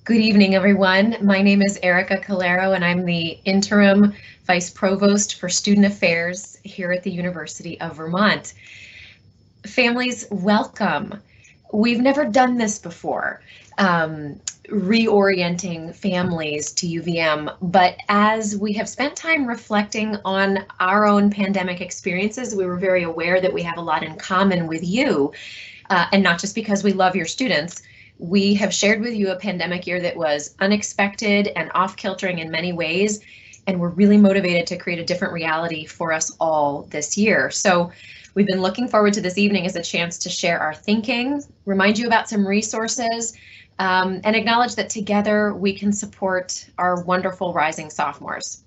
Good evening, everyone. My name is Erica Calero, and I'm the Interim Vice Provost for Student Affairs here at the University of Vermont. Families, welcome. We've never done this before, reorienting families to UVM, but as we have spent time reflecting on our own pandemic experiences, we were very aware that we have a lot in common with you, and not just because we love your students. We have shared with you a pandemic year that was unexpected and off-kiltering in many ways, and we're really motivated to create a different reality for us all this year. So we've been looking forward to this evening as a chance to share our thinking, remind you about some resources, and acknowledge that together we can support our wonderful rising sophomores.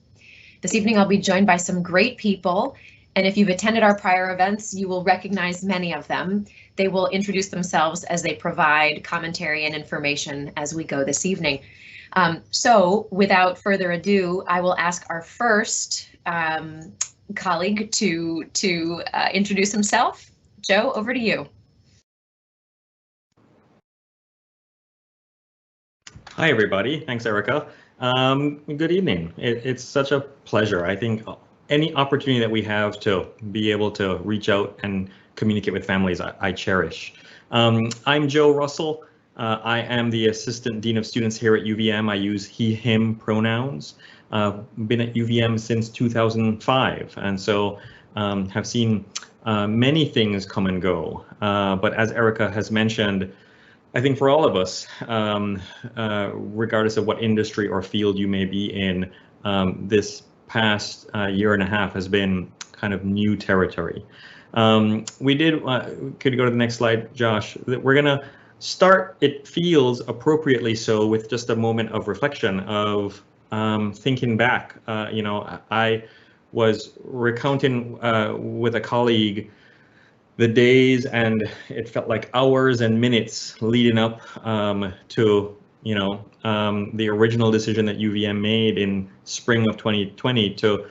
This evening I'll be joined by some great people, and if you've attended our prior events, you will recognize many of them. They will introduce themselves as they provide commentary and information as we go this evening. So without further ado, I will ask our first colleague to introduce himself. Joe, over to you. Hi, everybody. Thanks, Erica. Good evening. It's such a pleasure. I think any opportunity that we have to be able to reach out and communicate with families, I cherish. I'm Joe Russell. I am the Assistant Dean of Students here at UVM. I use he, him pronouns. Been at UVM since 2005, and so have seen many things come and go. But as Erica has mentioned, I think for all of us, regardless of what industry or field you may be in, this past year and a half has been kind of new territory. We did, could you go to the next slide, Josh? We're gonna start, it feels appropriately so, with just a moment of reflection of thinking back. I was recounting with a colleague the days, and it felt like hours and minutes leading up to the original decision that UVM made in spring of 2020 to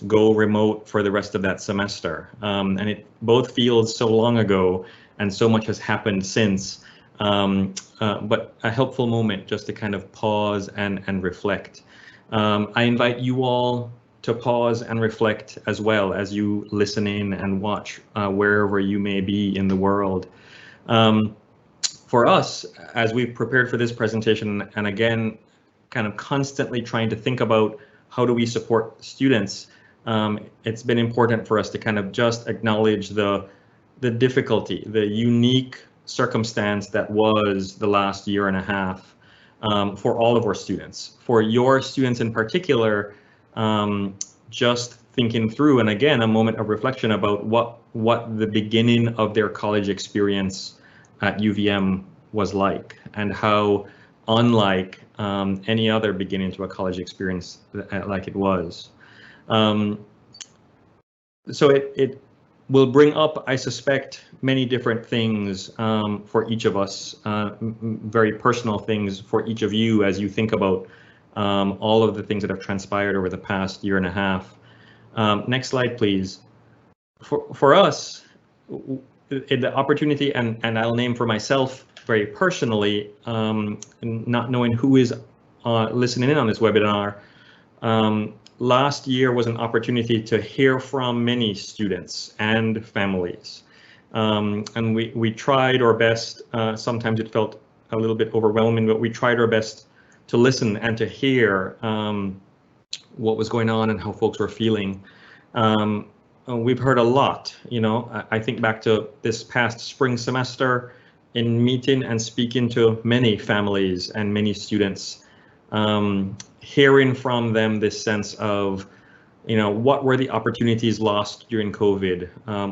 go remote for the rest of that semester. And it both feels so long ago, and so much has happened since, but a helpful moment just to kind of pause and reflect. I invite you all to pause and reflect as well as you listen in and watch wherever you may be in the world. For us, as we've prepared for this presentation, and again, kind of constantly trying to think about how do we support students, it's been important for us to kind of just acknowledge the difficulty, the unique circumstance that was the last year and a half for all of our students. For your students in particular, just thinking through, and again, a moment of reflection about what the beginning of their college experience at UVM was like, and how unlike any other beginning to a college experience like it was. So it will bring up, I suspect, many different things for each of us, very personal things for each of you as you think about all of the things that have transpired over the past year and a half. Next slide, please. For us, the opportunity, and I'll name for myself very personally, not knowing who is listening in on this webinar, last year was an opportunity to hear from many students and families. And we tried our best, sometimes it felt a little bit overwhelming, but we tried our best to listen and to hear what was going on and how folks were feeling. We've heard a lot, I think back to this past spring semester in meeting and speaking to many families and many students, hearing from them this sense of, what were the opportunities lost during COVID,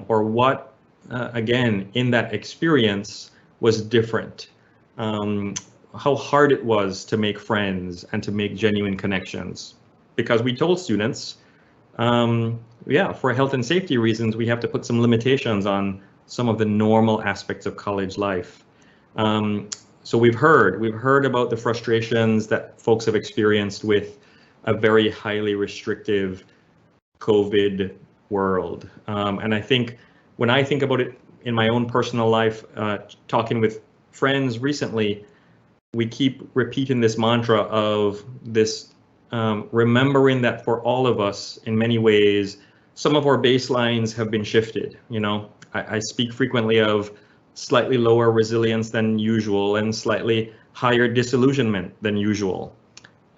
or what, again, in that experience was different. How hard it was to make friends and to make genuine connections. Because we told students, for health and safety reasons, we have to put some limitations on some of the normal aspects of college life. So we've heard about the frustrations that folks have experienced with a very highly restrictive COVID world. And I think when I think about it in my own personal life, talking with friends recently, we keep repeating this mantra of this, remembering that for all of us, in many ways, some of our baselines have been shifted. You know, I speak frequently of slightly lower resilience than usual and slightly higher disillusionment than usual,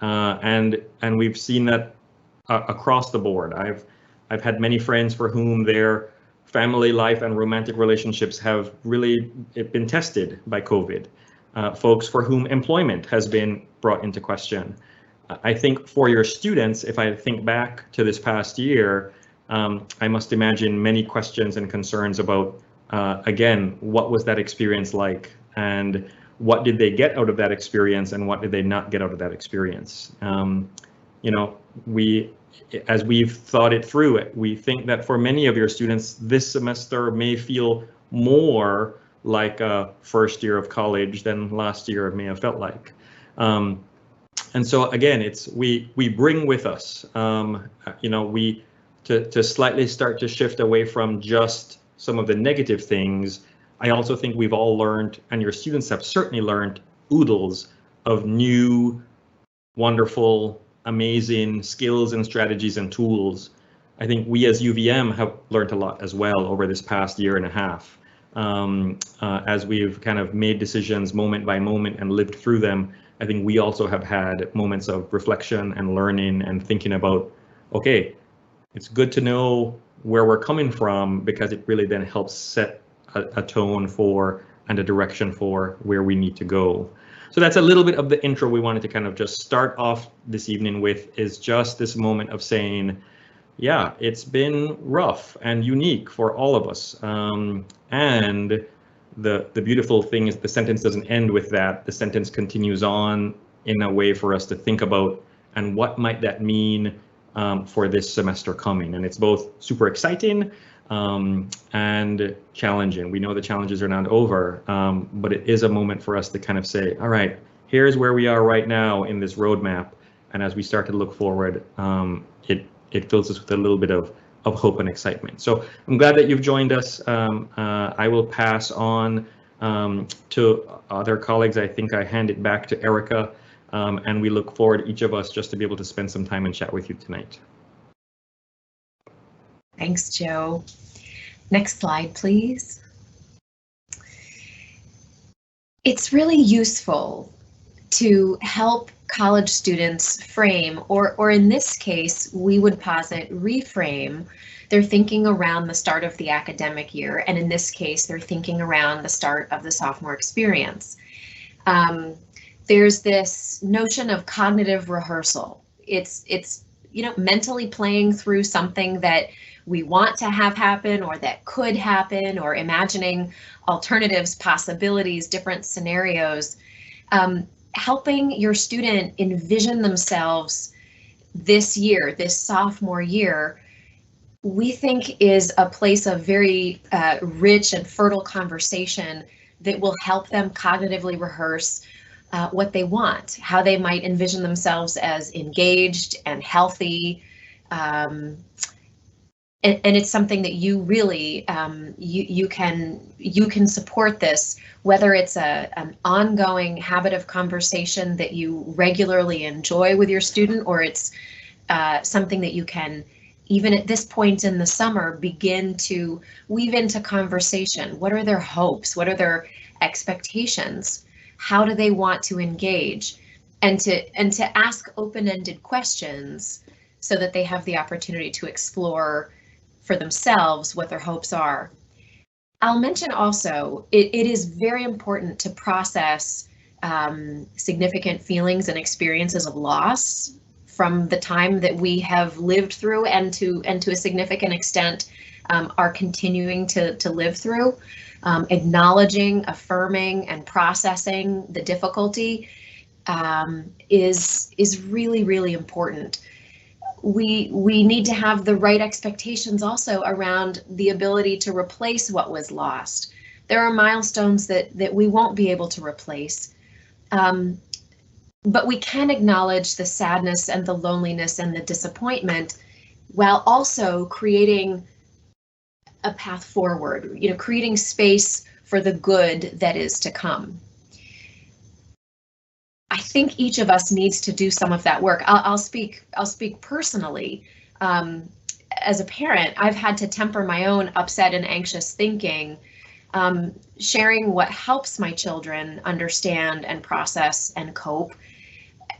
and we've seen that across the board. I've had many friends for whom their family life and romantic relationships have really been tested by COVID. Folks for whom employment has been brought into question. I think for your students, if I think back to this past year, I must imagine many questions and concerns about, again, what was that experience like, and what did they get out of that experience, and what did they not get out of that experience? You know, as we've thought it through, we think that for many of your students, this semester may feel more like a first year of college than last year may have felt like. And so again, we bring with us, you know, to slightly start to shift away from just some of the negative things. I also think we've all learned, and your students have certainly learned, oodles of new, wonderful, amazing skills and strategies and tools. I think we as UVM have learned a lot as well over this past year and a half. As we've kind of made decisions moment by moment and lived through them, I think we also have had moments of reflection and learning and thinking about, okay, it's good to know where we're coming from, because it really then helps set a tone for and a direction for where we need to go. So that's a little bit of the intro we wanted to kind of just start off this evening with, is just this moment of saying, yeah, it's been rough and unique for all of us. And the beautiful thing is the sentence doesn't end with that. The sentence continues on in a way for us to think about, and what might that mean for this semester coming. And it's both super exciting and challenging. We know the challenges are not over, but it is a moment for us to kind of say, all right, here's where we are right now in this roadmap. And as we start to look forward, it fills us with a little bit of hope and excitement. So I'm glad that you've joined us. I will pass on to other colleagues. I think I hand it back to Erica, and we look forward, each of us, just to be able to spend some time and chat with you tonight. Thanks, Joe. Next slide, please. It's really useful to help college students frame, or in this case, we would posit reframe their thinking around the start of the academic year. And in this case, they're thinking around the start of the sophomore experience. There's this notion of cognitive rehearsal. It's you know, mentally playing through something that we want to have happen, or that could happen, or imagining alternatives, possibilities, different scenarios. Helping your student envision themselves this year, this sophomore year, we think is a place of very rich and fertile conversation that will help them cognitively rehearse what they want, how they might envision themselves as engaged and healthy. And it's something that you really you can support this, whether it's an ongoing habit of conversation that you regularly enjoy with your student, or it's something that you can, even at this point in the summer, begin to weave into conversation. What are their hopes? What are their expectations? How do they want to engage? And to ask open-ended questions so that they have the opportunity to explore for themselves what their hopes are. I'll mention also, it is very important to process significant feelings and experiences of loss from the time that we have lived through, and to a significant extent are continuing to live through. Acknowledging, affirming, and processing the difficulty is really, really important. We need to have the right expectations also around the ability to replace what was lost. There are milestones that we won't be able to replace, but we can acknowledge the sadness and the loneliness and the disappointment, while also creating a path forward, you know, creating space for the good that is to come. think each of us needs to do some of that work. I'll speak personally. As a parent, I've had to temper my own upset and anxious thinking, sharing what helps my children understand and process and cope.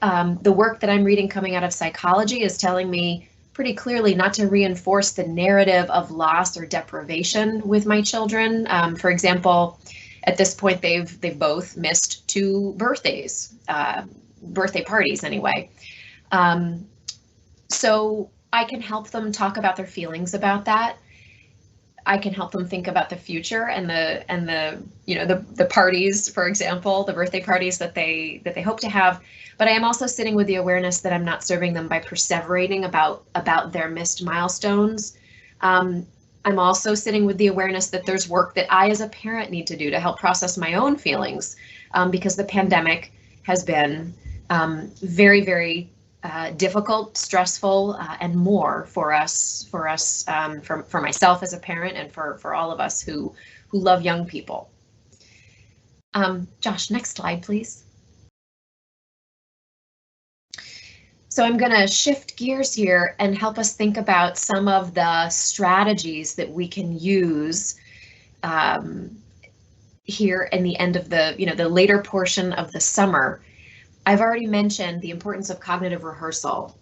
The work that I'm reading coming out of psychology is telling me pretty clearly not to reinforce the narrative of loss or deprivation with my children. For example, at this point, they've both missed 2 birthdays, birthday parties anyway. So I can help them talk about their feelings about that. I can help them think about the future and the parties, for example, the birthday parties that they hope to have. But I am also sitting with the awareness that I'm not serving them by perseverating about their missed milestones. I'm also sitting with the awareness that there's work that I as a parent need to do to help process my own feelings, because the pandemic has been very, very difficult, stressful, and more for myself as a parent and for all of us who love young people. Josh, next slide, please. So I'm going to shift gears here and help us think about some of the strategies that we can use here in the end of the later portion of the summer. I've already mentioned the importance of cognitive rehearsal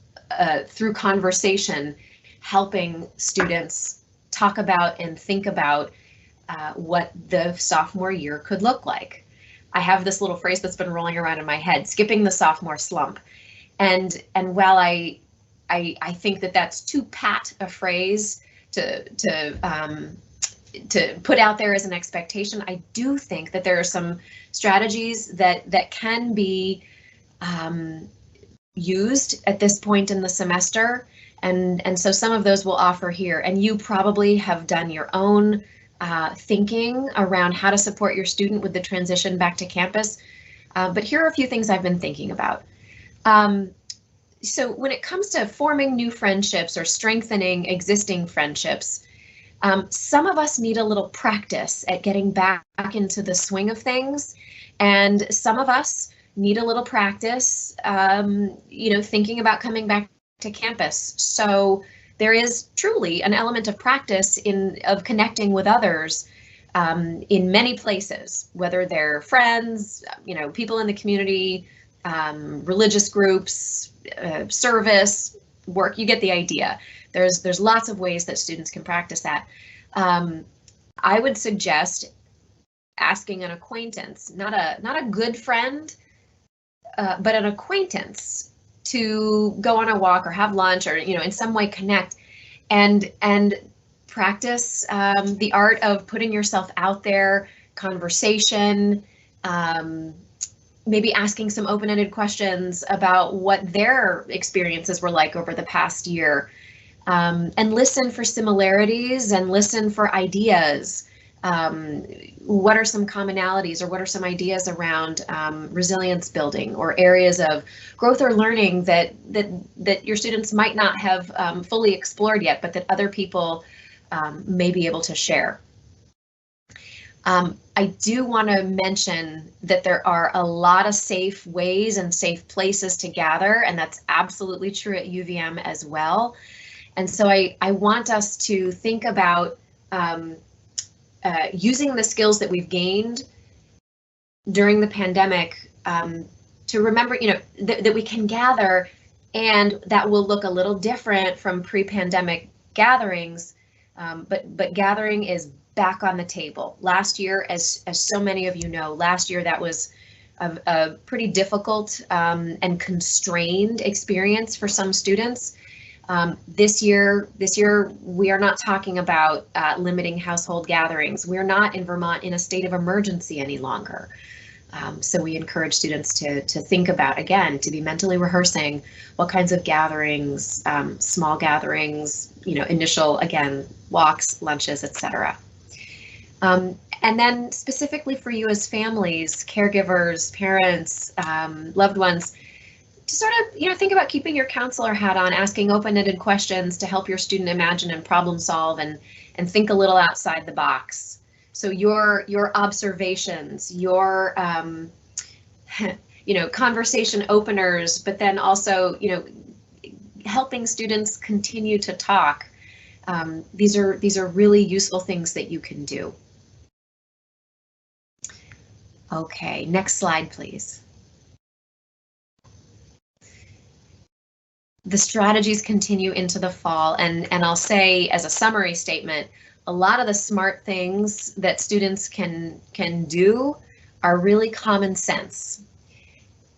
through conversation, helping students talk about and think about what the sophomore year could look like. I have this little phrase that's been rolling around in my head, skipping the sophomore slump. And while I think that that's too pat a phrase to put out there as an expectation, I do think that there are some strategies that can be used at this point in the semester, and so some of those we'll offer here. And you probably have done your own thinking around how to support your student with the transition back to campus. But here are a few things I've been thinking about. So when it comes to forming new friendships or strengthening existing friendships, some of us need a little practice at getting back into the swing of things, and some of us need a little practice, thinking about coming back to campus. So there is truly an element of practice of connecting with others in many places, whether they're friends, people in the community, religious groups, service, work. You get the idea. There's lots of ways that students can practice that. I would suggest asking an acquaintance, not a good friend, but an acquaintance, to go on a walk or have lunch or in some way connect and practice the art of putting yourself out there, conversation, maybe asking some open-ended questions about what their experiences were like over the past year, and listen for similarities and listen for ideas. What are some commonalities, or what are some ideas around resilience building or areas of growth or learning that your students might not have fully explored yet, but that other people may be able to share. I do want to mention that there are a lot of safe ways and safe places to gather, and that's absolutely true at UVM as well. And so I want us to think about using the skills that we've gained during the pandemic to remember, that we can gather, and that will look a little different from pre-pandemic gatherings, but gathering is back on the table. Last year, as so many of you know, last year that was a pretty difficult and constrained experience for some students. This year we are not talking about limiting household gatherings. We're not in Vermont in a state of emergency any longer. So we encourage students to think about, again, to be mentally rehearsing what kinds of gatherings, small gatherings, initial, again, walks, lunches, etc. And then specifically for you as families, caregivers, parents, loved ones, to sort of, think about keeping your counselor hat on, asking open-ended questions to help your student imagine and problem solve and think a little outside the box. So your observations, your conversation openers, but then also, helping students continue to talk. These are really useful things that you can do. Okay, next slide, please. The strategies continue into the fall, and I'll say as a summary statement, a lot of the smart things that students can do are really common sense.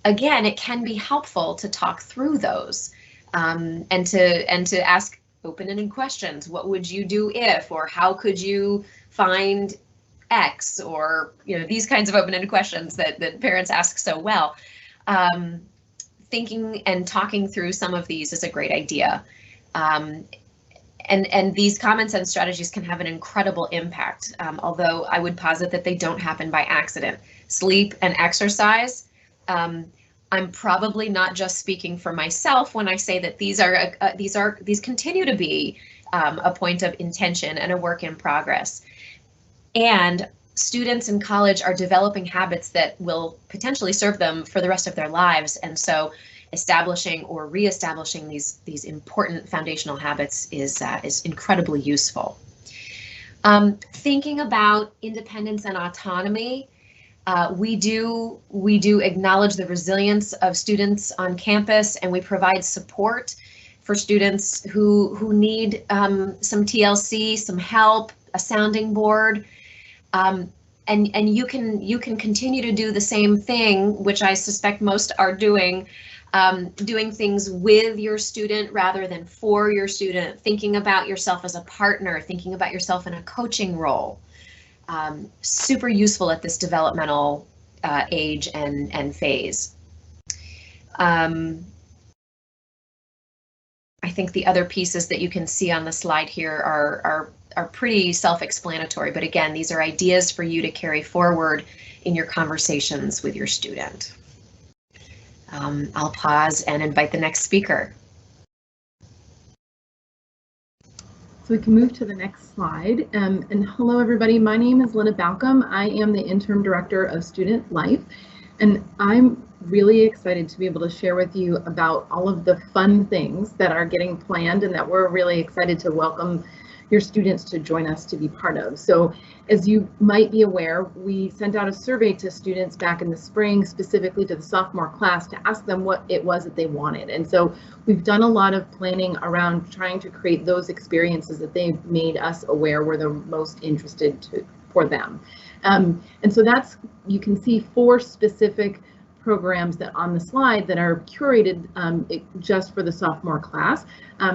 Again, it can be helpful to talk through those and to ask open-ended questions. What would you do if, or how could you find X, or these kinds of open-ended questions that parents ask so well. Thinking and talking through some of these is a great idea. And these common sense strategies can have an incredible impact, although I would posit that they don't happen by accident. Sleep and exercise. I'm probably not just speaking for myself when I say that these continue to be a point of intention and a work in progress. And students in college are developing habits that will potentially serve them for the rest of their lives. And so establishing or reestablishing these important foundational habits is incredibly useful. Thinking about independence and autonomy, we do acknowledge the resilience of students on campus, and we provide support for students who need some TLC, some help, a sounding board. And you can continue to do the same thing, which I suspect most are doing things with your student rather than for your student, thinking about yourself as a partner, thinking about yourself in a coaching role. Super useful at this developmental age and phase. I think the other pieces that you can see on the slide here are pretty self-explanatory, but again, these are ideas for you to carry forward in your conversations with your student. I'll pause and invite the next speaker. So we can move to the next slide. And hello, everybody. My name is Linda Balcom. I am the Interim Director of Student Life, and I'm really excited to be able to share with you about all of the fun things that are getting planned and that we're really excited to welcome your students to join us to be part of. So as you might be aware, we sent out a survey to students back in the spring, specifically to the sophomore class, to ask them what it was that they wanted. And so we've done a lot of planning around trying to create those experiences that they've made us aware were the most interested for them. And so that's, you can see 4 specific programs that on the slide that are curated just for the sophomore class.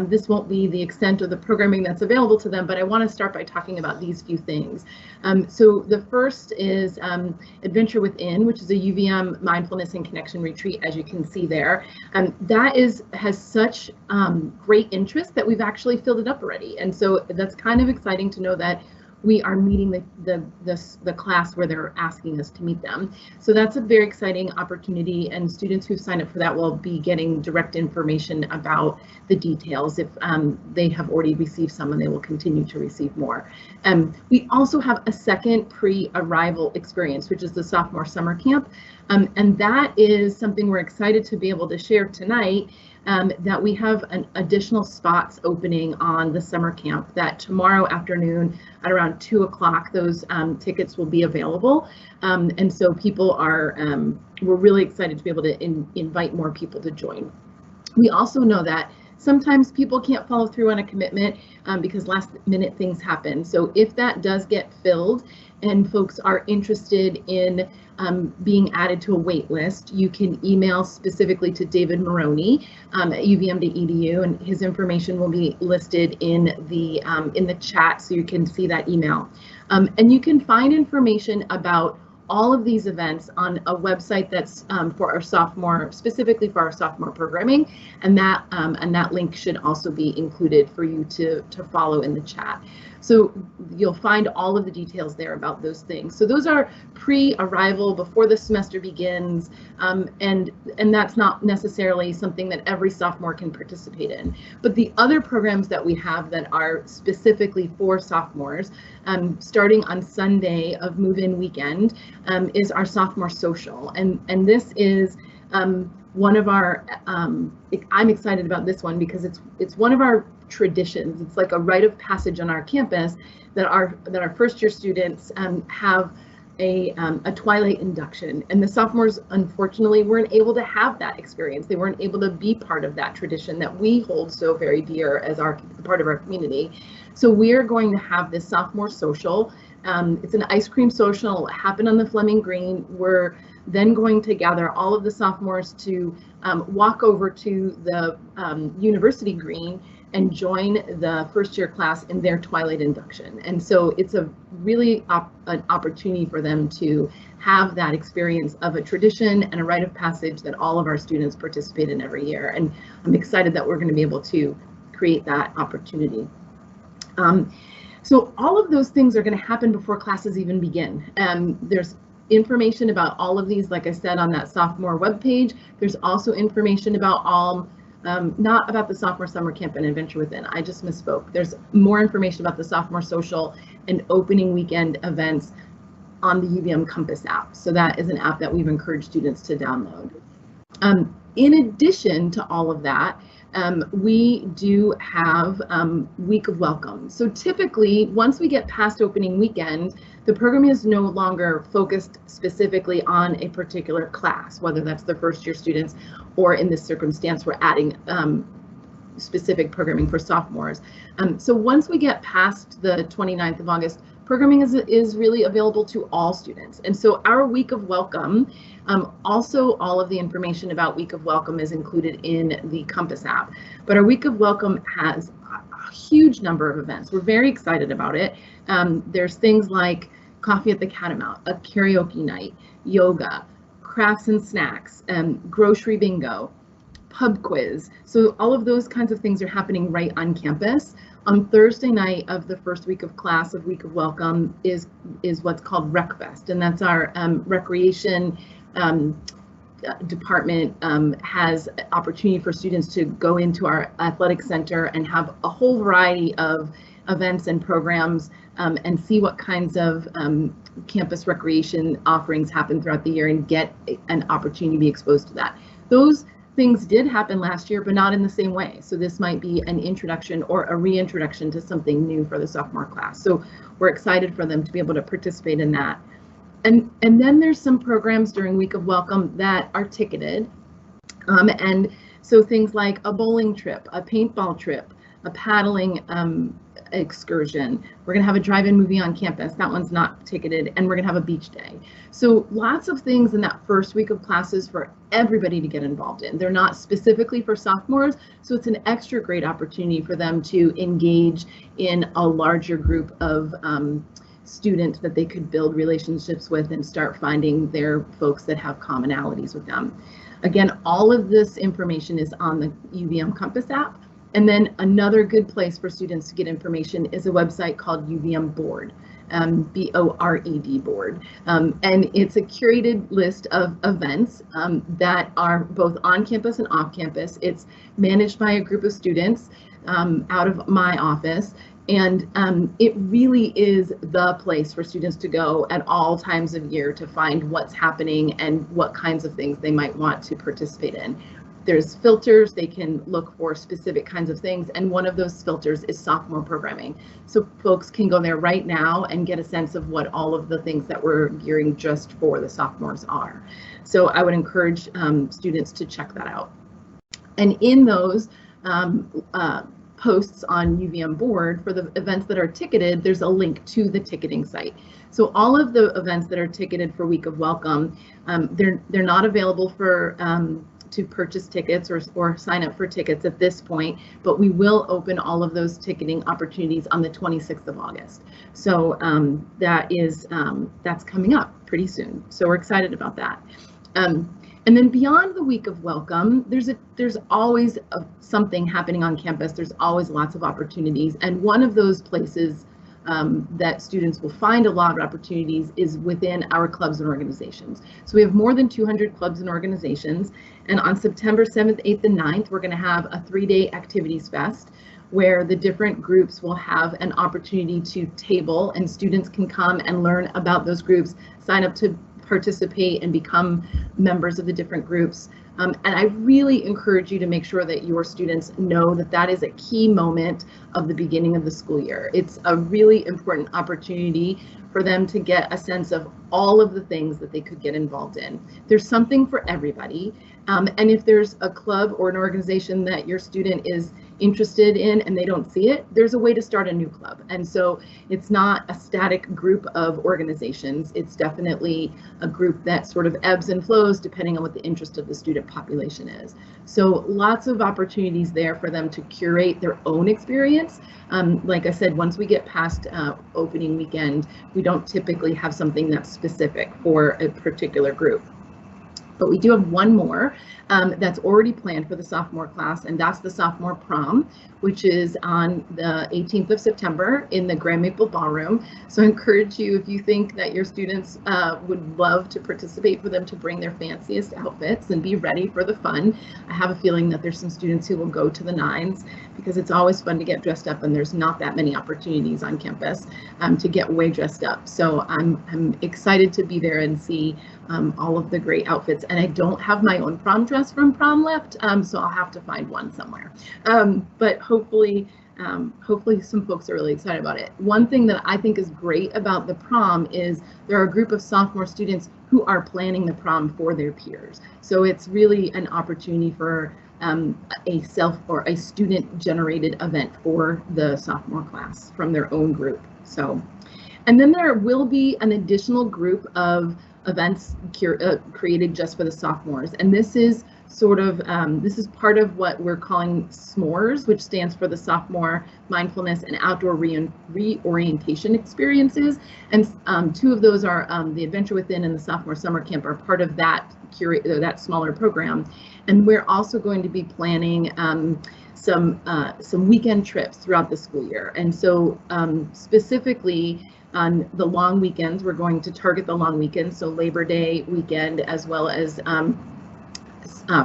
This won't be the extent of the programming that's available to them, but I want to start by talking about these few things. So the first is Adventure Within, which is a UVM mindfulness and connection retreat, as you can see there. That has such great interest that we've actually filled it up already. And so that's kind of exciting to know that we are meeting the class where they're asking us to meet them. So that's a very exciting opportunity, and students who've signed up for that will be getting direct information about the details if they have already received some, and they will continue to receive more. We also have a second pre-arrival experience, which is the sophomore summer camp, and that is something we're excited to be able to share tonight. That we have an additional spots opening on the summer camp, that tomorrow afternoon at around 2 o'clock, those tickets will be available. And so people are, we're really excited to be able to invite more people to join. We also know that sometimes people can't follow through on a commitment because last minute things happen. So if that does get filled and folks are interested in being added to a wait list, you can email specifically to David Maroney at uvm.edu, and his information will be listed in the chat, so you can see that email. And you can find information about all of these events on a website that's for our sophomore, specifically for our sophomore programming, and that link should also be included for you to follow in the chat. So you'll find all of the details there about those things. So those are pre-arrival, before the semester begins, and that's not necessarily something that every sophomore can participate in. But the other programs that we have that are specifically for sophomores, starting on Sunday of move-in weekend, is our sophomore social, and this is One of our, I'm excited about this one because it's one of our traditions. It's like a rite of passage on our campus that our first year students have a twilight induction, and the sophomores unfortunately weren't able to have that experience. They weren't able to be part of that tradition that we hold so very dear as our part of our community. So we're going to have this sophomore social. It's an ice cream social. It'll happen on the Fleming Green. We're then going to gather all of the sophomores to walk over to the University Green and join the first year class in their twilight induction. And so it's a really an opportunity for them to have that experience of a tradition and a rite of passage that all of our students participate in every year. And I'm excited that we're going to be able to create that opportunity. So all of those things are going to happen before classes even begin. There's information about all of these, like I said, on that sophomore webpage. There's also information about all, not about the sophomore summer camp and adventure within. I just misspoke. There's more information about the sophomore social and opening weekend events on the UVM Compass app. So that is an app that we've encouraged students to download. In addition to all of that, we do have week of welcome. So typically, once we get past opening weekend, the program is no longer focused specifically on a particular class, whether that's the first year students, or in this circumstance, we're adding specific programming for sophomores. So once we get past the 29th of August, programming is really available to all students. And so our week of welcome, also all of the information about week of welcome is included in the Compass app. But our week of welcome has a huge number of events. We're very excited about it. There's things like coffee at the Catamount, a karaoke night, yoga, crafts and snacks, grocery bingo, pub quiz. So all of those kinds of things are happening right on campus. On Thursday night of the first week of class of Week of Welcome is what's called Rec Fest, and that's our recreation department has opportunity for students to go into our athletic center and have a whole variety of events and programs and see what kinds of campus recreation offerings happen throughout the year and get an opportunity to be exposed to that. Those things did happen last year, but not in the same way. So this might be an introduction or a reintroduction to something new for the sophomore class. So we're excited for them to be able to participate in that. And then there's some programs during Week of Welcome that are ticketed. And so things like a bowling trip, a paintball trip, a paddling excursion. We're going to have a drive-in movie on campus. That one's not ticketed, and we're going to have a beach day. So lots of things in that first week of classes for everybody to get involved in. They're not specifically for sophomores, so it's an extra great opportunity for them to engage in a larger group of students that they could build relationships with and start finding their folks that have commonalities with them. Again, all of this information is on the UVM Compass app. And then another good place for students to get information is a website called UVM Board, B-O-R-E-D Board. And it's a curated list of events that are both on campus and off campus. It's managed by a group of students out of my office. And it really is the place for students to go at all times of year to find what's happening and what kinds of things they might want to participate in. There's filters, they can look for specific kinds of things, and one of those filters is sophomore programming. So folks can go there right now and get a sense of what all of the things that we're gearing just for the sophomores are. So I would encourage students to check that out. And in those posts on UVM Board for the events that are ticketed, there's a link to the ticketing site. So all of the events that are ticketed for Week of Welcome, they're not available for to purchase tickets or sign up for tickets at this point, but we will open all of those ticketing opportunities on the 26th of August. So that's coming up pretty soon. So we're excited about that. And then beyond the Week of Welcome, there's always something happening on campus. There's always lots of opportunities, and one of those places that students will find a lot of opportunities is within our clubs and organizations. So we have more than 200 clubs and organizations, and on September 7th, 8th, and 9th, we're going to have a 3-day activities fest where the different groups will have an opportunity to table, and students can come and learn about those groups, sign up to participate and become members of the different groups. And I really encourage you to make sure that your students know that that is a key moment of the beginning of the school year. It's a really important opportunity for them to get a sense of all of the things that they could get involved in. There's something for everybody. And if there's a club or an organization that your student is interested in and they don't see it, there's a way to start a new club. And so it's not a static group of organizations. It's definitely a group that sort of ebbs and flows depending on what the interest of the student population is. So lots of opportunities there for them to curate their own experience. Like I said, once we get past opening weekend, we don't typically have something that's specific for a particular group. But we do have one more that's already planned for the sophomore class, and that's the sophomore prom, which is on the 18th of September in the Grand Maple Ballroom. So I encourage you, if you think that your students would love to participate, for them to bring their fanciest outfits and be ready for the fun. I have a feeling that there's some students who will go to the nines, because it's always fun to get dressed up, and there's not that many opportunities on campus to get way dressed up. So I'm excited to be there and see all of the great outfits. And I don't have my own prom dress from prom left, so I'll have to find one somewhere. But hopefully some folks are really excited about it. One thing that I think is great about the prom is there are a group of sophomore students who are planning the prom for their peers. So it's really an opportunity for a self or a student generated event for the sophomore class from their own group. So, and then there will be an additional group of events created just for the sophomores, and this is sort of this is part of what we're calling s'mores, which stands for the Sophomore Mindfulness and Outdoor Reorientation Experiences, and two of those are the Adventure Within and the Sophomore Summer Camp are part of that that smaller program. And we're also going to be planning some weekend trips throughout the school year. And so specifically on the long weekends, we're going to target the long weekends, so Labor Day weekend as well as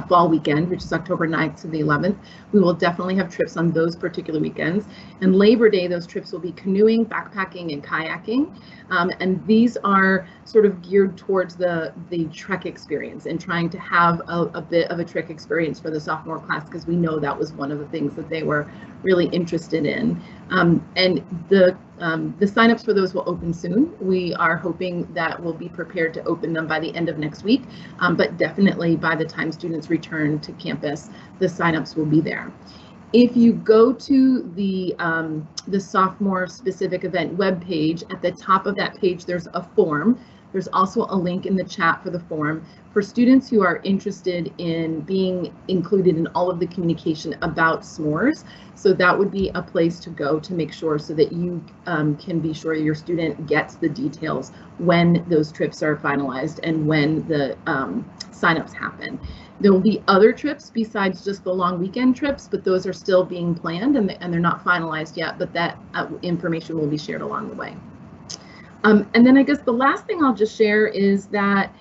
fall weekend, which is October 9th to the 11th. We will definitely have trips on those particular weekends. And Labor Day, those trips will be canoeing, backpacking, and kayaking. And these are sort of geared towards the trek experience and trying to have a bit of a trek experience for the sophomore class, because we know that was one of the things that they were really interested in. And the signups for those will open soon. We are hoping that we'll be prepared to open them by the end of next week, but definitely by the time students return to campus, the signups will be there. If you go to the sophomore specific event webpage, at the top of that page, there's a form. There's also a link in the chat for the form for students who are interested in being included in all of the communication about s'mores. So that would be a place to go to make sure so that you can be sure your student gets the details when those trips are finalized and when the signups happen. There will be other trips besides just the long weekend trips, but those are still being planned and they're not finalized yet, but that information will be shared along the way. And then I guess the last thing I'll just share is that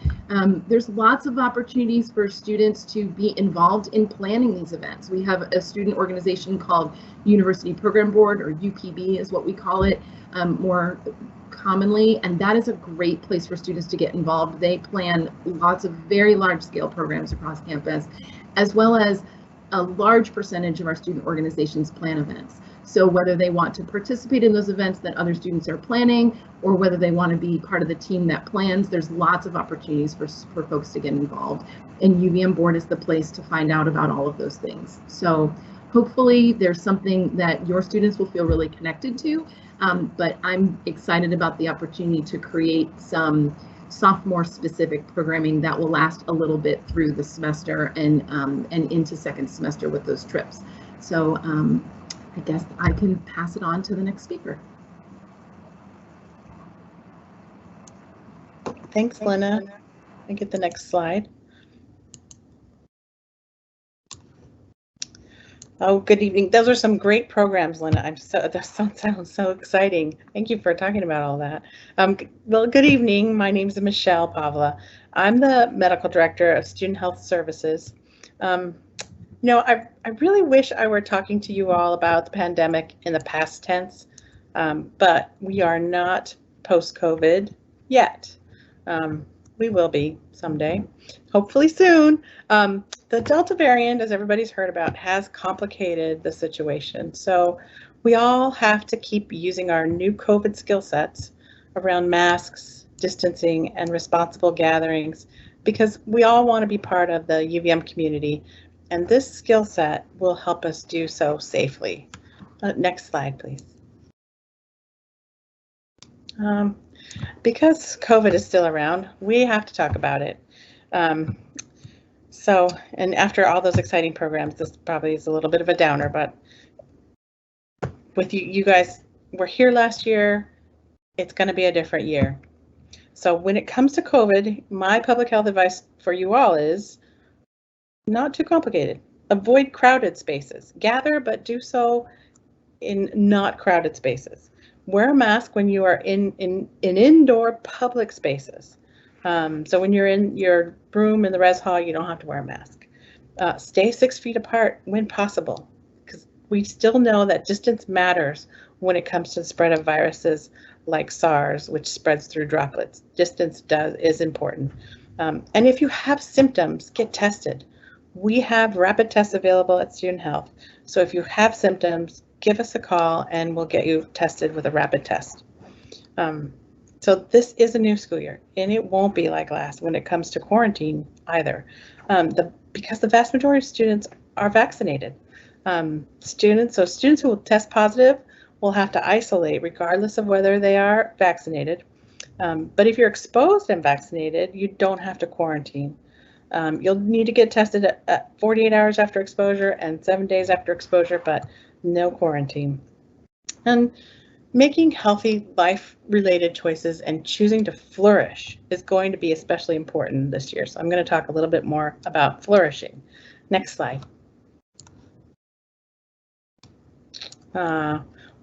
there's lots of opportunities for students to be involved in planning these events. We have a student organization called University Program Board, or UPB is what we call it more commonly, and that is a great place for students to get involved. They plan lots of very large scale programs across campus, as well as a large percentage of our student organizations plan events. So whether they want to participate in those events that other students are planning, or whether they want to be part of the team that plans, there's lots of opportunities for folks to get involved. And UVM Board is the place to find out about all of those things. So hopefully there's something that your students will feel really connected to, but I'm excited about the opportunity to create some sophomore specific programming that will last a little bit through the semester and into second semester with those trips. So I guess I can pass it on to the next speaker. Thanks, Lena. I get the next slide. Oh, good evening. Those are some great programs, Lena. That sounds so exciting. Thank you for talking about all that. Well, good evening. My name is Michelle Pavla. I'm the medical director of Student Health Services. You know, I really wish I were talking to you all about the pandemic in the past tense, but we are not post-COVID yet. We will be someday, hopefully soon. The Delta variant, as everybody's heard about, has complicated the situation. So we all have to keep using our new COVID skill sets around masks, distancing, and responsible gatherings, because we all want to be part of the UVM community, and this skill set will help us do so safely. Next slide, please. Because COVID is still around, we have to talk about it. And after all those exciting programs, this probably is a little bit of a downer, but with you guys were here last year, it's going to be a different year. So when it comes to COVID, my public health advice for you all is not too complicated. Avoid crowded spaces. Gather, but do so in not crowded spaces. Wear a mask when you are in indoor public spaces. So when you're in your room in the res hall, you don't have to wear a mask. Stay 6 feet apart when possible, because we still know that distance matters when it comes to the spread of viruses like SARS, which spreads through droplets. Distance is important. And if you have symptoms, get tested. We have rapid tests available at Student Health. So if you have symptoms, give us a call and we'll get you tested with a rapid test. So this is a new school year, and it won't be like last when it comes to quarantine either, because the vast majority of students are vaccinated. Students who will test positive will have to isolate regardless of whether they are vaccinated. But if you're exposed and vaccinated, you don't have to quarantine. You'll need to get tested at 48 hours after exposure and 7 days after exposure, but no quarantine. And making healthy life-related choices and choosing to flourish is going to be especially important this year. So I'm going to talk a little bit more about flourishing. Next slide.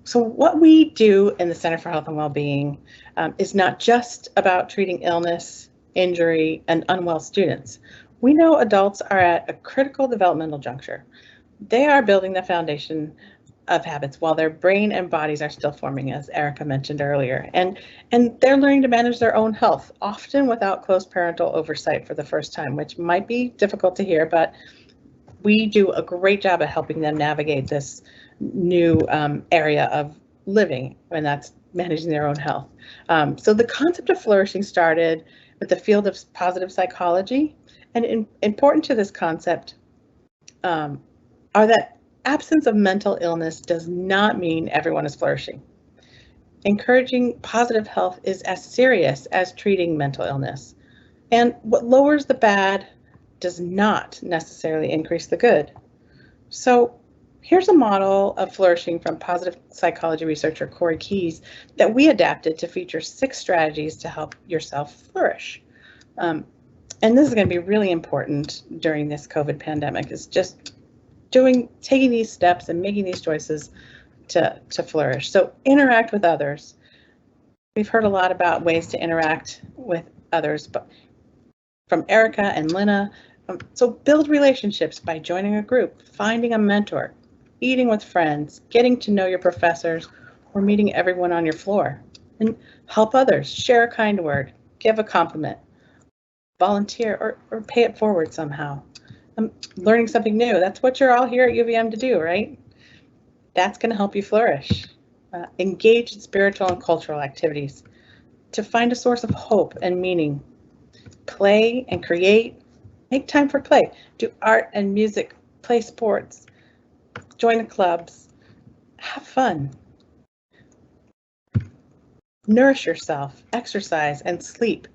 So what we do in the Center for Health and Wellbeing is not just about treating illness, injury, and unwell students. We know adults are at a critical developmental juncture. They are building the foundation of habits while their brain and bodies are still forming, as Erica mentioned earlier. And they're learning to manage their own health, often without close parental oversight for the first time, which might be difficult to hear, but we do a great job at helping them navigate this new area of living, and that's managing their own health. So the concept of flourishing started with the field of positive psychology, and important to this concept are that absence of mental illness does not mean everyone is flourishing. Encouraging positive health is as serious as treating mental illness. And what lowers the bad does not necessarily increase the good. So here's a model of flourishing from positive psychology researcher Corey Keyes that we adapted to feature 6 strategies to help yourself flourish. And this is going to be really important during this COVID pandemic, is just taking these steps and making these choices to flourish. So interact with others. We've heard a lot about ways to interact with others, but from Erica and Lina. So build relationships by joining a group, finding a mentor, eating with friends, getting to know your professors, or meeting everyone on your floor. And help others, share a kind word, give a compliment, volunteer, or pay it forward somehow. Learning something new, that's what you're all here at UVM to do, right? That's going to help you flourish. Engage in spiritual and cultural activities to find a source of hope and meaning. Play and create. Make time for play. Do art and music, play sports, join the clubs, have fun. Nourish yourself, exercise, and sleep.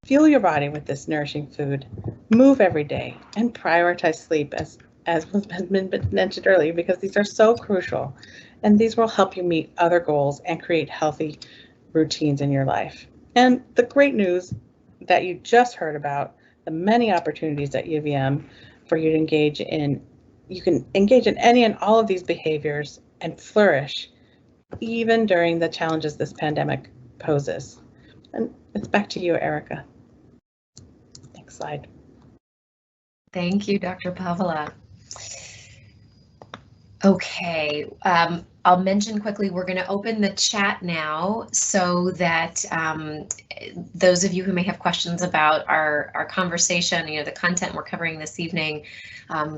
Fuel your body with this nourishing food. Move every day and prioritize sleep, as was mentioned earlier, because these are so crucial. And these will help you meet other goals and create healthy routines in your life. And the great news that you just heard about, the many opportunities at UVM for you to engage in, you can engage in any and all of these behaviors and flourish even during the challenges this pandemic poses. And it's back to you, Erica. Next slide. Thank you, Dr. Pavla. Okay, I'll mention quickly, we're going to open the chat now so that those of you who may have questions about our conversation, the content we're covering this evening,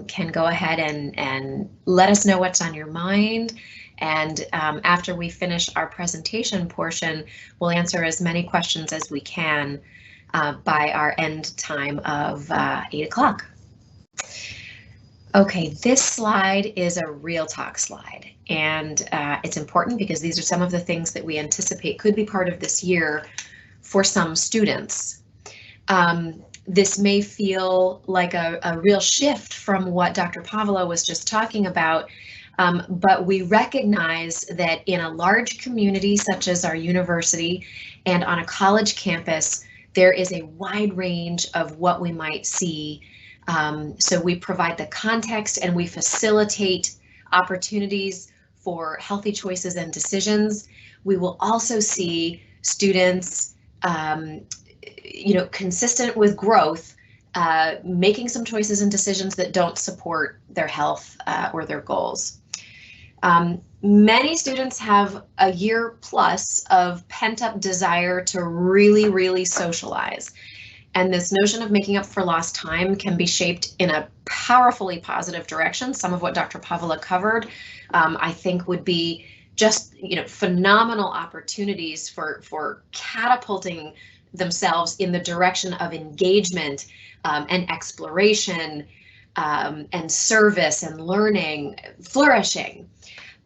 can go ahead and let us know what's on your mind. And after we finish our presentation portion, we'll answer as many questions as we can by our end time of 8 o'clock. Okay, this slide is a real talk slide, and it's important because these are some of the things that we anticipate could be part of this year for some students. This may feel like a real shift from what Dr. Pavla was just talking about, but we recognize that in a large community such as our university and on a college campus, there is a wide range of what we might see. So we provide the context and we facilitate opportunities for healthy choices and decisions. We will also see students, consistent with growth, making some choices and decisions that don't support their health or their goals. Many students have a year plus of pent-up desire to really socialize. And this notion of making up for lost time can be shaped in a powerfully positive direction. Some of what Dr. Pavla covered, I think, would be just phenomenal opportunities for catapulting themselves in the direction of engagement and exploration and service and learning, flourishing.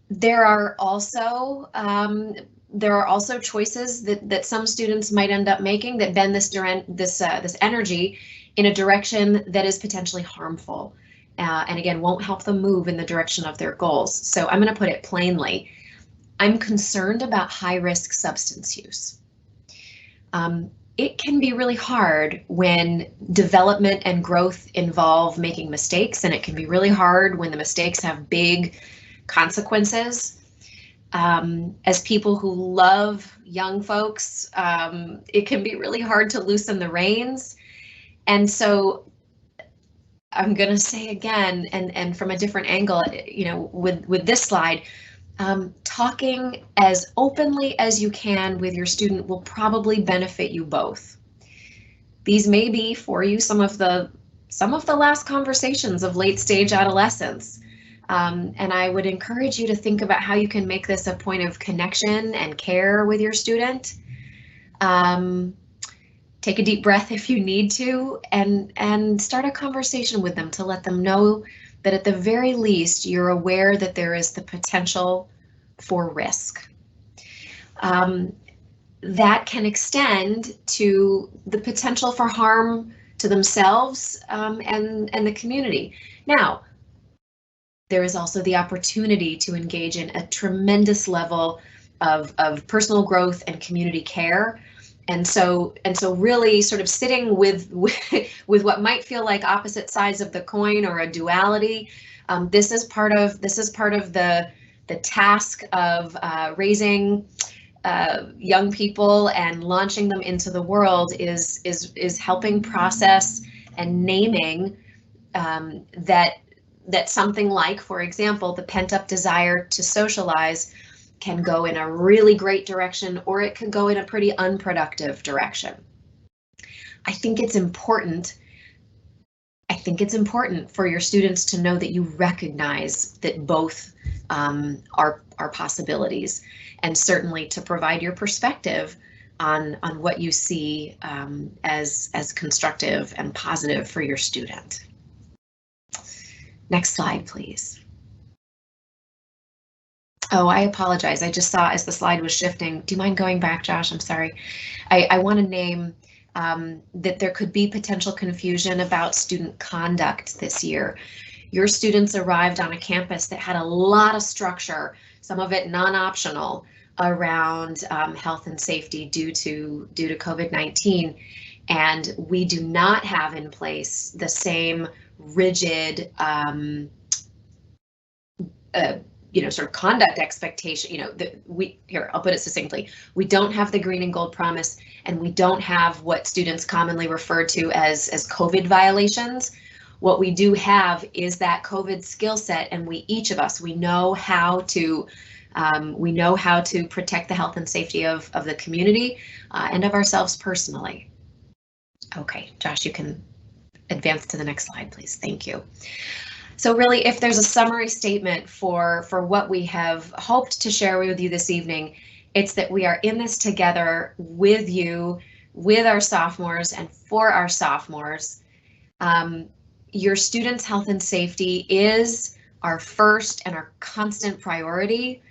There are also choices that some students might end up making that bend this energy in a direction that is potentially harmful, and again won't help them move in the direction of their goals. So I'm going to put it plainly. I'm concerned about high-risk substance use. It can be really hard when development and growth involve making mistakes, and it can be really hard when the mistakes have big consequences. As people who love young folks, it can be really hard to loosen the reins. And so I'm going to say again, and from a different angle, with this slide, talking as openly as you can with your student will probably benefit you both. These may be for you some of the last conversations of late stage adolescence. And I would encourage you to think about how you can make this a point of connection and care with your student. Take a deep breath if you need to, and start a conversation with them to let them know that at the very least you're aware that there is the potential for risk. That can extend to the potential for harm to themselves and the community. Now, there is also the opportunity to engage in a tremendous level of personal growth and community care. And so really sort of sitting with what might feel like opposite sides of the coin or a duality. This is part of the task of raising young people and launching them into the world is helping process and naming that something like, for example, the pent-up desire to socialize can go in a really great direction, or it could go in a pretty unproductive direction. I think it's important for your students to know that you recognize that both are possibilities, and certainly to provide your perspective on what you see as constructive and positive for your student. Next slide, please. Oh, I apologize. I just saw as the slide was shifting. Do you mind going back, Josh? I'm sorry. I want to name that there could be potential confusion about student conduct this year. Your students arrived on a campus that had a lot of structure, some of it non-optional, around health and safety due to COVID-19, and we do not have in place the same rigid sort of conduct expectation. I'll put it succinctly. We don't have the green and gold promise, and we don't have what students commonly refer to as COVID violations. What we do have is that COVID skill set, and each of us, we know how to We know how to protect the health and safety of the community and of ourselves personally. Okay, Josh, you can advance to the next slide, please. Thank you. So really, if there's a summary statement for what we have hoped to share with you this evening, it's that we are in this together with you, with our sophomores and for our sophomores. Your students' health and safety is our first and our constant priority.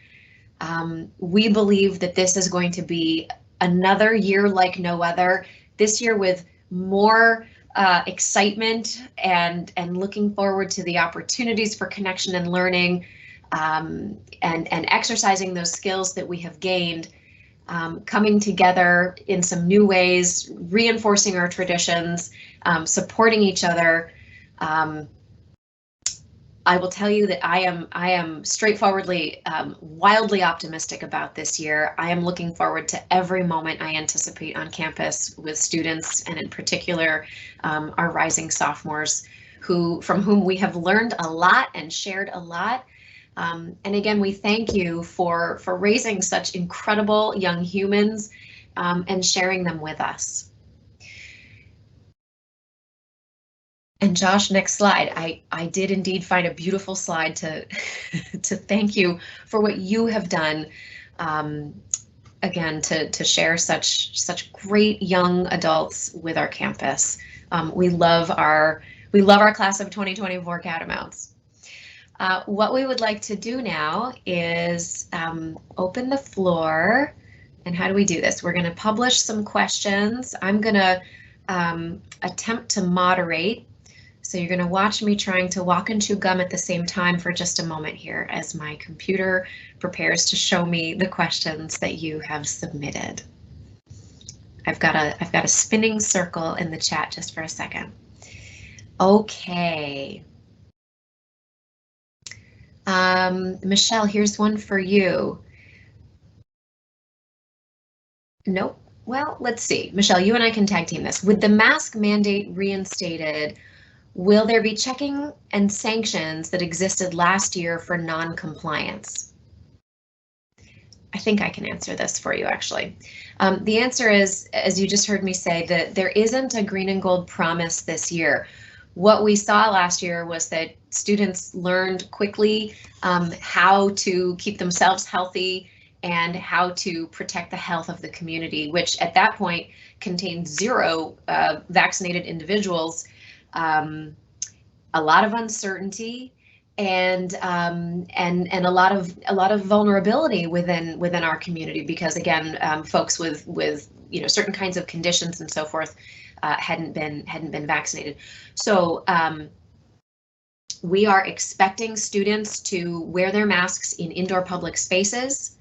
We believe that this is going to be another year like no other, this year with more excitement and looking forward to the opportunities for connection and learning, and exercising those skills that we have gained, coming together in some new ways, reinforcing our traditions, supporting each other. I will tell you that I am straightforwardly wildly optimistic about this year. I am looking forward to every moment I anticipate on campus with students, and in particular our rising sophomores, from whom we have learned a lot and shared a lot. And again, we thank you for raising such incredible young humans and sharing them with us. And Josh, next slide. I did indeed find a beautiful slide to to thank you for what you have done. Again, to share such great young adults with our campus. We love our class of 2024 Catamounts. What we would like to do now is open the floor. And how do we do this? We're going to publish some questions. I'm going to attempt to moderate. So you're going to watch me trying to walk and chew gum at the same time for just a moment here as my computer prepares to show me the questions that you have submitted. I've got a spinning circle in the chat just for a second. Okay. Michelle, here's one for you. Nope. Well, let's see. Michelle, you and I can tag team this. With the mask mandate reinstated, will there be checking and sanctions that existed last year for non-compliance? I think I can answer this for you, actually. The answer is, as you just heard me say, that there isn't a green and gold promise this year. What we saw last year was that students learned quickly how to keep themselves healthy and how to protect the health of the community, which at that point contained 0 vaccinated individuals. A lot of uncertainty and a lot of vulnerability within our community, because again, folks with certain kinds of conditions and so forth hadn't been vaccinated. So we are expecting students to wear their masks in indoor public spaces.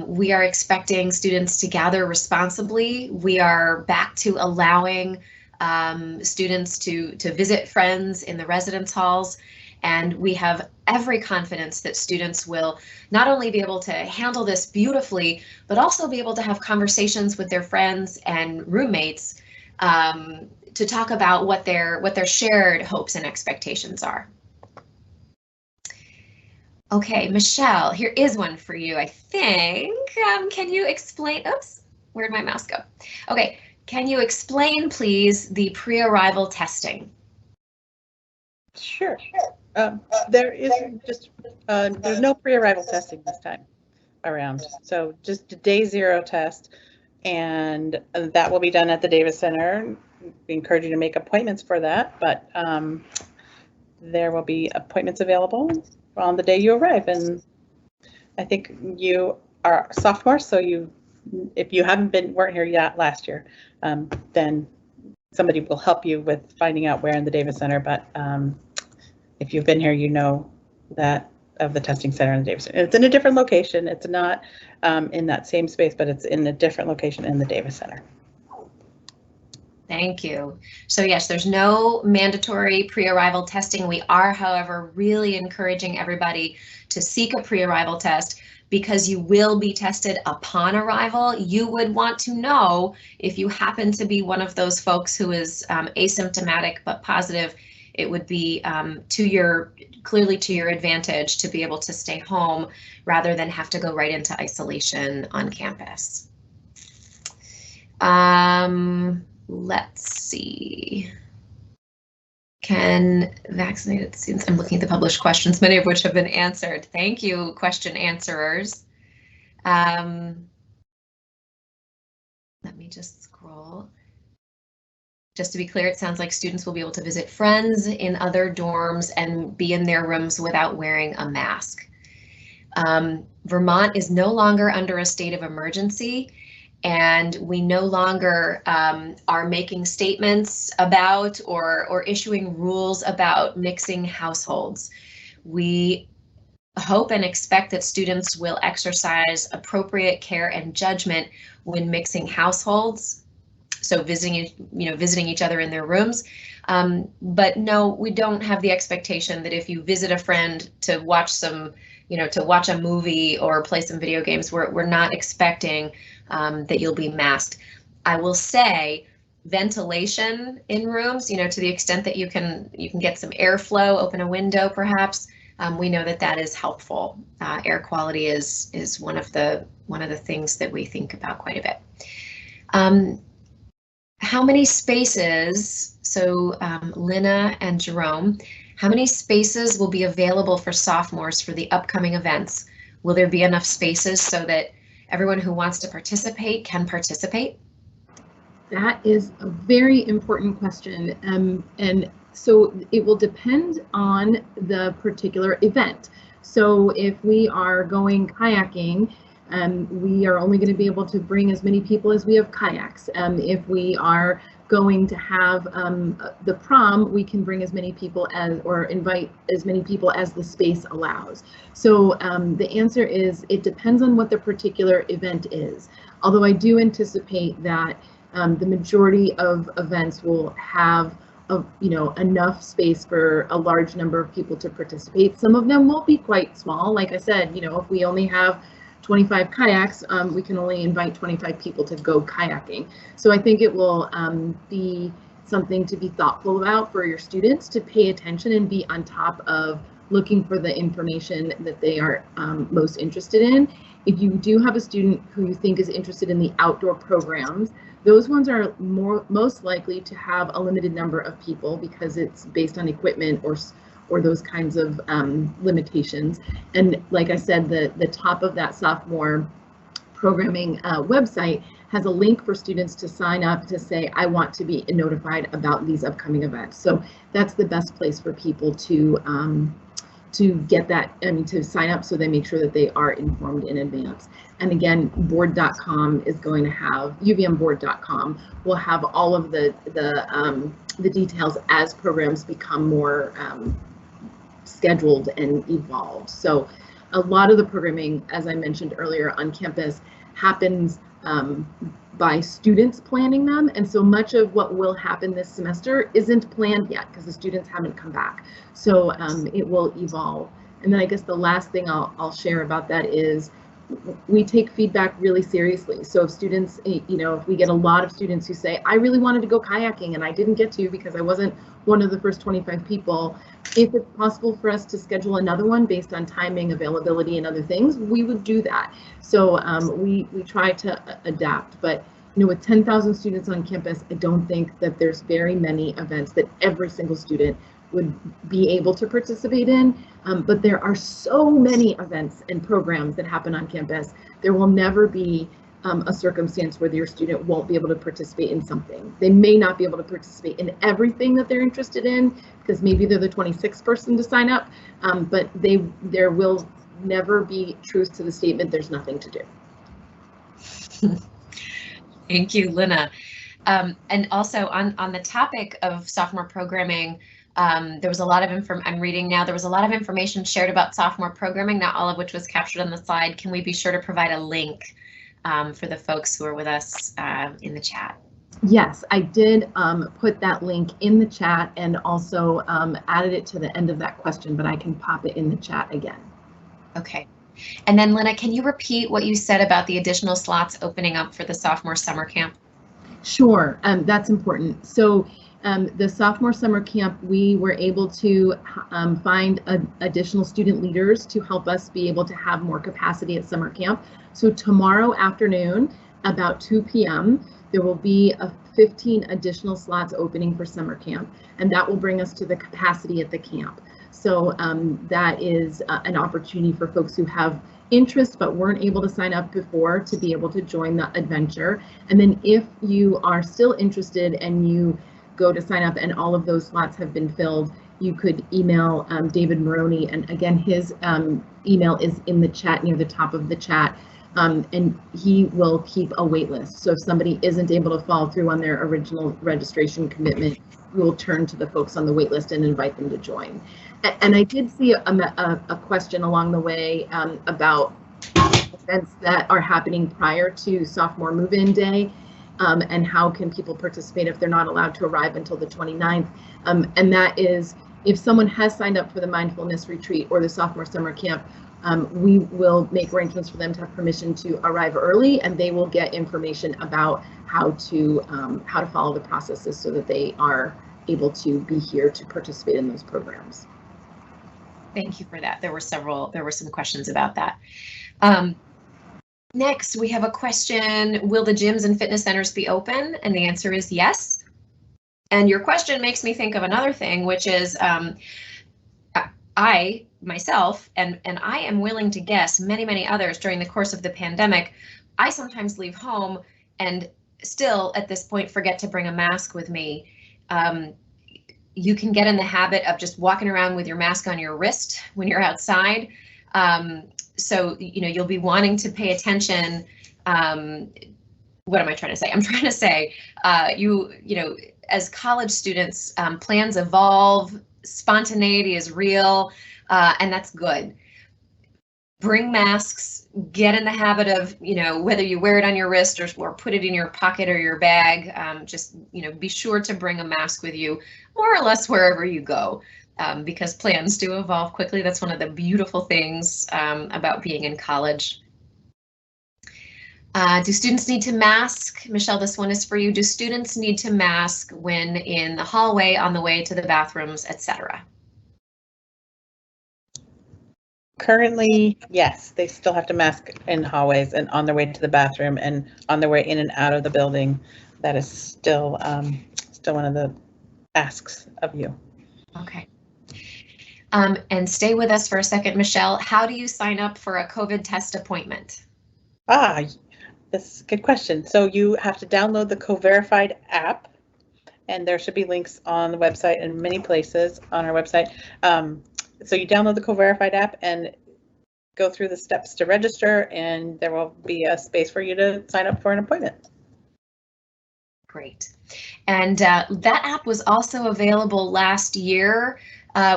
We are expecting students to gather responsibly. We are back to allowing students to visit friends in the residence halls, and we have every confidence that students will not only be able to handle this beautifully, but also be able to have conversations with their friends and roommates to talk about what their shared hopes and expectations are. Okay, Michelle, here is one for you, I think. Can you explain, oops, where'd my mouse go? Okay. Can you explain, please, the pre-arrival testing? Sure. There's no pre-arrival testing this time around. So just a day 0 test, and that will be done at the Davis Center. We encourage you to make appointments for that, but there will be appointments available on the day you arrive. And I think you are a sophomore, so if you weren't here yet last year, then somebody will help you with finding out where in the Davis Center. But if you've been here, you know that of the testing center in the Davis Center. It's in a different location. It's not in that same space, but it's in a different location in the Davis Center. Thank you. So yes, there's no mandatory pre-arrival testing. We are, however, really encouraging everybody to seek a pre-arrival test, because you will be tested upon arrival. You would want to know if you happen to be one of those folks who is asymptomatic but positive. It would be to clearly to your advantage to be able to stay home rather than have to go right into isolation on campus. Let's see. Can vaccinated students, I'm looking at the published questions, many of which have been answered. Thank you, question answerers. Let me just scroll. Just to be clear, it sounds like students will be able to visit friends in other dorms and be in their rooms without wearing a mask. Vermont is no longer under a state of emergency, and we no longer are making statements about or issuing rules about mixing households. We hope and expect that students will exercise appropriate care and judgment when mixing households, so visiting each other in their rooms. But no, we don't have the expectation that if you visit a friend to watch some, to watch a movie or play some video games, we're not expecting that you'll be masked. I will say ventilation in rooms, to the extent that you can get some airflow, open a window perhaps. We know that is helpful. Air quality is one of the things that we think about quite a bit. How many spaces, so Lina and Jerome, how many spaces will be available for sophomores for the upcoming events? Will there be enough spaces so that everyone who wants to participate can participate? That is a very important question. And so it will depend on the particular event. So if we are going kayaking, we are only going to be able to bring as many people as we have kayaks. If we are going to have the prom, we can bring as many people or invite as many people as the space allows. So the answer is it depends on what the particular event is. Although I do anticipate that the majority of events will have enough space for a large number of people to participate. Some of them will be quite small. Like I said, if we only have 25 kayaks, we can only invite 25 people to go kayaking. So I think it will be something to be thoughtful about for your students, to pay attention and be on top of looking for the information that they are most interested in. If you do have a student who you think is interested in the outdoor programs, those ones are most likely to have a limited number of people because it's based on equipment or those kinds of limitations. And like I said, the top of that sophomore programming website has a link for students to sign up to say, I want to be notified about these upcoming events. So that's the best place for people to get that, to sign up so they make sure that they are informed in advance. And again, board.com is going to have, uvmboard.com will have all of the details as programs become more scheduled and evolved. So a lot of the programming, as I mentioned earlier, on campus happens by students planning them, and so much of what will happen this semester isn't planned yet because the students haven't come back. So it will evolve. And then I guess the last thing I'll share about that is we take feedback really seriously. So if students, if we get a lot of students who say, I really wanted to go kayaking and I didn't get to because I wasn't one of the first 25 people, if it's possible for us to schedule another one based on timing, availability, and other things, we would do that. So we try to adapt, but with 10,000 students on campus, I don't think that there's very many events that every single student would be able to participate in, but there are so many events and programs that happen on campus. There will never be a circumstance where your student won't be able to participate in something. They may not be able to participate in everything that they're interested in because maybe they're the 26th person to sign up, but there will never be truth to the statement, there's nothing to do. Thank you, Lina. And also on the topic of sophomore programming, there was a lot of I'm reading now, there was a lot of information shared about sophomore programming, not all of which was captured on the slide. Can we be sure to provide a link for the folks who are with us in the chat? Yes, I did put that link in the chat and also added it to the end of that question, but I can pop it in the chat again. Okay. And then Lina, can you repeat what you said about the additional slots opening up for the sophomore summer camp? Sure, that's important. So The sophomore summer camp, we were able to find additional student leaders to help us be able to have more capacity at summer camp. So tomorrow afternoon, about 2 p.m., there will be 15 additional slots opening for summer camp, and that will bring us to the capacity at the camp. So that is an opportunity for folks who have interest but weren't able to sign up before to be able to join the adventure. And then if you are still interested and you go to sign up and all of those slots have been filled, you could email David Maroney, and again, his email is in the chat near the top of the chat, and he will keep a wait list. So if somebody isn't able to follow through on their original registration commitment, we will turn to the folks on the wait list and invite them to join. And I did see a question along the way about events that are happening prior to sophomore move-in day, and how can people participate if they're not allowed to arrive until the 29th. And that is, if someone has signed up for the mindfulness retreat or the sophomore summer camp, we will make arrangements for them to have permission to arrive early, and they will get information about how to follow the processes so that they are able to be here to participate in those programs. Thank you for that. There were some questions about that. Next, we have a question, will the gyms and fitness centers be open? And the answer is yes. And your question makes me think of another thing, which is I myself, and I am willing to guess many others during the course of the pandemic, I sometimes leave home and still at this point forget to bring a mask with me. You can get in the habit of just walking around with your mask on your wrist when you're outside. So, you'll be wanting to pay attention. What am I trying to say? I'm trying to say, as college students, plans evolve, spontaneity is real, and that's good. Bring masks, get in the habit of, whether you wear it on your wrist or put it in your pocket or your bag, just, be sure to bring a mask with you more or less wherever you go, because plans do evolve quickly. That's one of the beautiful things about being in college. Do students need to mask? Michelle, this one is for you. Do students need to mask when in the hallway, on the way to the bathrooms, etc.? Currently, yes, they still have to mask in hallways and on their way to the bathroom and on their way in and out of the building. That is still one of the asks of you. Okay. And stay with us for a second, Michelle. How do you sign up for a COVID test appointment? That's a good question. So you have to download the Co-Verified app, and there should be links on the website and many places on our website. So you download the Co-Verified app and go through the steps to register, and there will be a space for you to sign up for an appointment. Great. And that app was also available last year.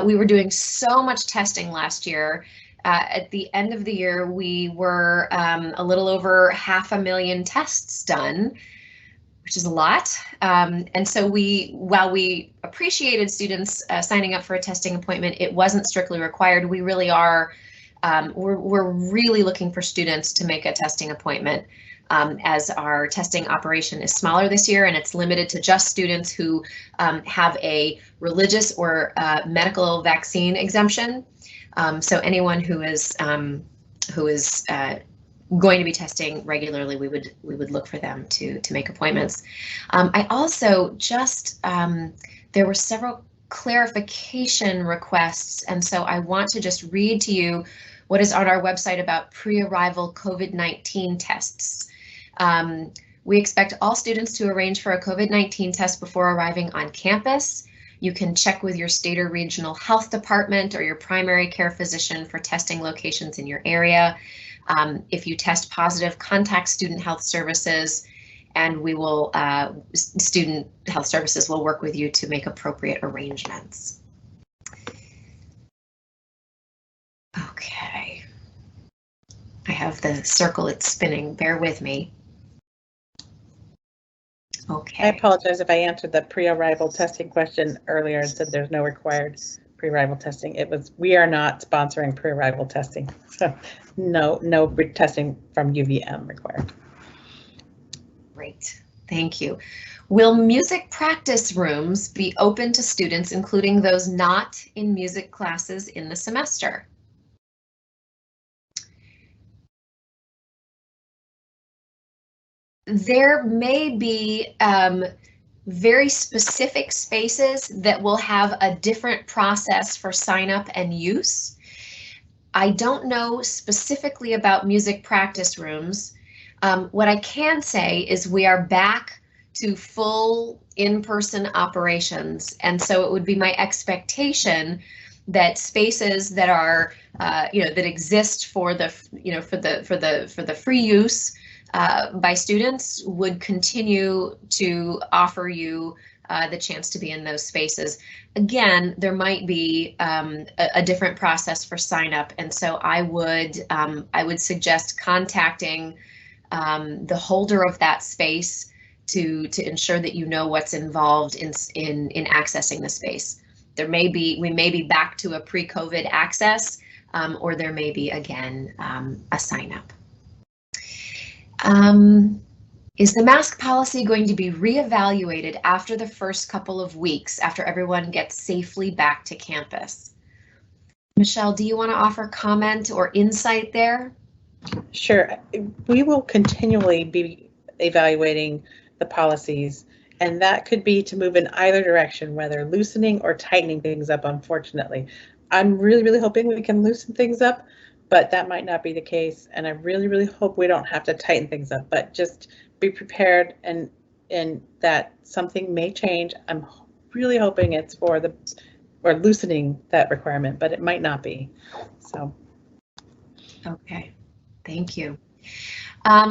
We were doing so much testing last year. At the end of the year, we were a little over 500,000 tests done, which is a lot. And so while we appreciated students signing up for a testing appointment, it wasn't strictly required. We really are, we're really looking for students to make a testing appointment, as our testing operation is smaller this year, and it's limited to just students who have a religious or medical vaccine exemption. So anyone who is going to be testing regularly, we would look for them to make appointments. I also just there were several clarification requests, and so I want to just read to you what is on our website about pre-arrival COVID-19 tests. We expect all students to arrange for a COVID-19 test before arriving on campus. You can check with your state or regional health department or your primary care physician for testing locations in your area. If you test positive, contact Student Health Services, and we will, Student Health Services will work with you to make appropriate arrangements. Okay. I have the circle, it's spinning, bear with me. Okay. I apologize if I answered the pre-arrival testing question earlier and said there's no required pre-arrival testing. It was, we are not sponsoring pre-arrival testing, so no testing from UVM required. Great, thank you. Will music practice rooms be open to students, including those not in music classes in the semester? There may be very specific spaces that will have a different process for sign up and use. I don't know specifically about music practice rooms. What I can say is we are back to full in-person operations, and so it would be my expectation that spaces that are, that exist for the, for the free use by students would continue to offer you the chance to be in those spaces. Again, there might be a different process for sign up, and so I would suggest contacting the holder of that space to ensure that you know what's involved in accessing the space. We may be back to a pre-COVID access, or there may be again a sign up. Is the mask policy going to be reevaluated after the first couple of weeks after everyone gets safely back to campus? Michelle, do you want to offer comment or insight there? Sure. We will continually be evaluating the policies, and that could be to move in either direction, whether loosening or tightening things up, unfortunately. I'm really hoping we can loosen things up, but that might not be the case, and I really hope we don't have to tighten things up, but just be prepared and that something may change. I'm really hoping it's for loosening that requirement, but it might not be. So. Okay, thank you.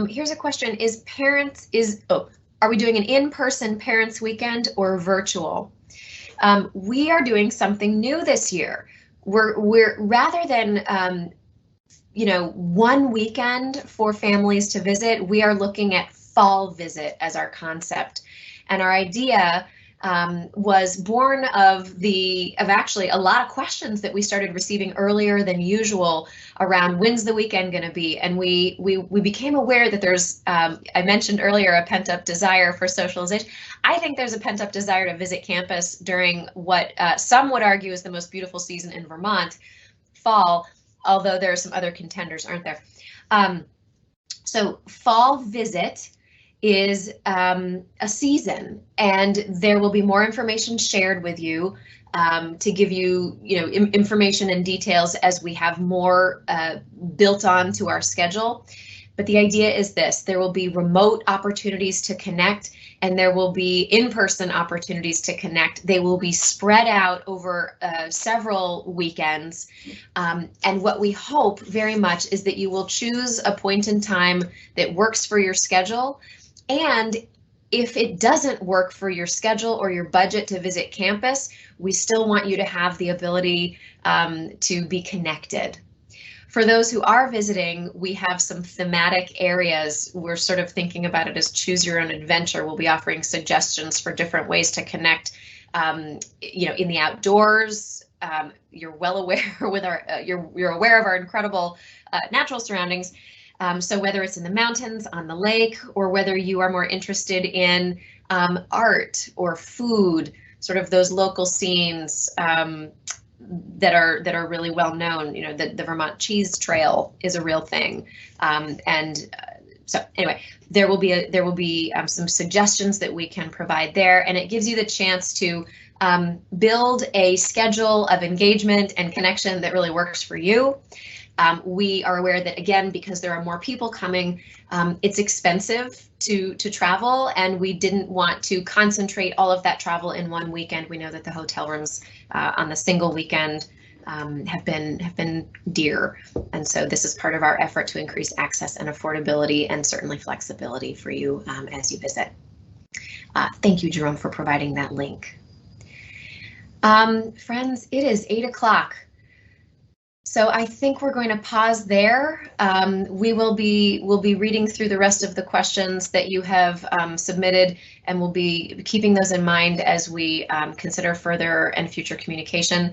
Here's a question: are we doing an in-person parents weekend or virtual? We are doing something new this year. We're rather than one weekend for families to visit, we are looking at fall visit as our concept. And our idea was born of actually a lot of questions that we started receiving earlier than usual around when's the weekend going to be. And we became aware that there's, I mentioned earlier, a pent-up desire for socialization. I think there's a pent-up desire to visit campus during what some would argue is the most beautiful season in Vermont, fall, although there are some other contenders, aren't there? So fall visit is a season, and there will be more information shared with you to give you, information and details as we have more built onto our schedule. But the idea is this: there will be remote opportunities to connect, and there will be in-person opportunities to connect. They will be spread out over several weekends. And what we hope very much is that you will choose a point in time that works for your schedule. And if it doesn't work for your schedule or your budget to visit campus, we still want you to have the ability to be connected. For those who are visiting, we have some thematic areas. We're sort of thinking about it as choose your own adventure. We'll be offering suggestions for different ways to connect, in the outdoors. You're well aware with you're aware of our incredible natural surroundings. So whether it's in the mountains, on the lake, or whether you are more interested in art or food, sort of those local scenes that are really well known. The Vermont Cheese Trail is a real thing, so anyway, there will be some suggestions that we can provide there, and it gives you the chance to build a schedule of engagement and connection that really works for you. We are aware that, again, because there are more people coming, it's expensive to travel, and we didn't want to concentrate all of that travel in one weekend. We know that the hotel rooms on the single weekend have been dear, and so this is part of our effort to increase access and affordability, and certainly flexibility for you as you visit. Thank you, Jerome, for providing that link. Friends, it is 8 o'clock. So I think we're going to pause there. We'll be reading through the rest of the questions that you have submitted, and we'll be keeping those in mind as we consider further and future communication.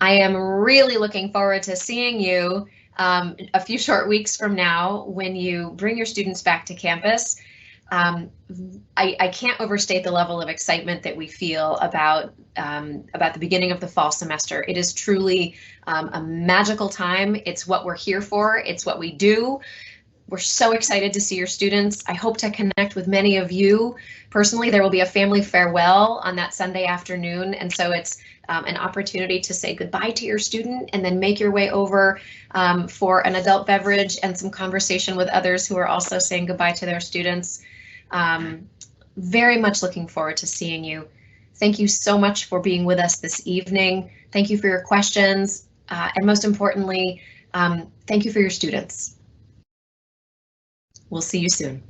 I am really looking forward to seeing you a few short weeks from now when you bring your students back to campus. I can't overstate the level of excitement that we feel about the beginning of the fall semester. It is truly a magical time. It's what we're here for. It's what we do. We're so excited to see your students. I hope to connect with many of you personally. There will be a family farewell on that Sunday afternoon, and so it's an opportunity to say goodbye to your student and then make your way over for an adult beverage and some conversation with others who are also saying goodbye to their students. Very much looking forward to seeing you. Thank you so much for being with us this evening. Thank you for your questions, and most importantly, thank you for your students. We'll see you soon.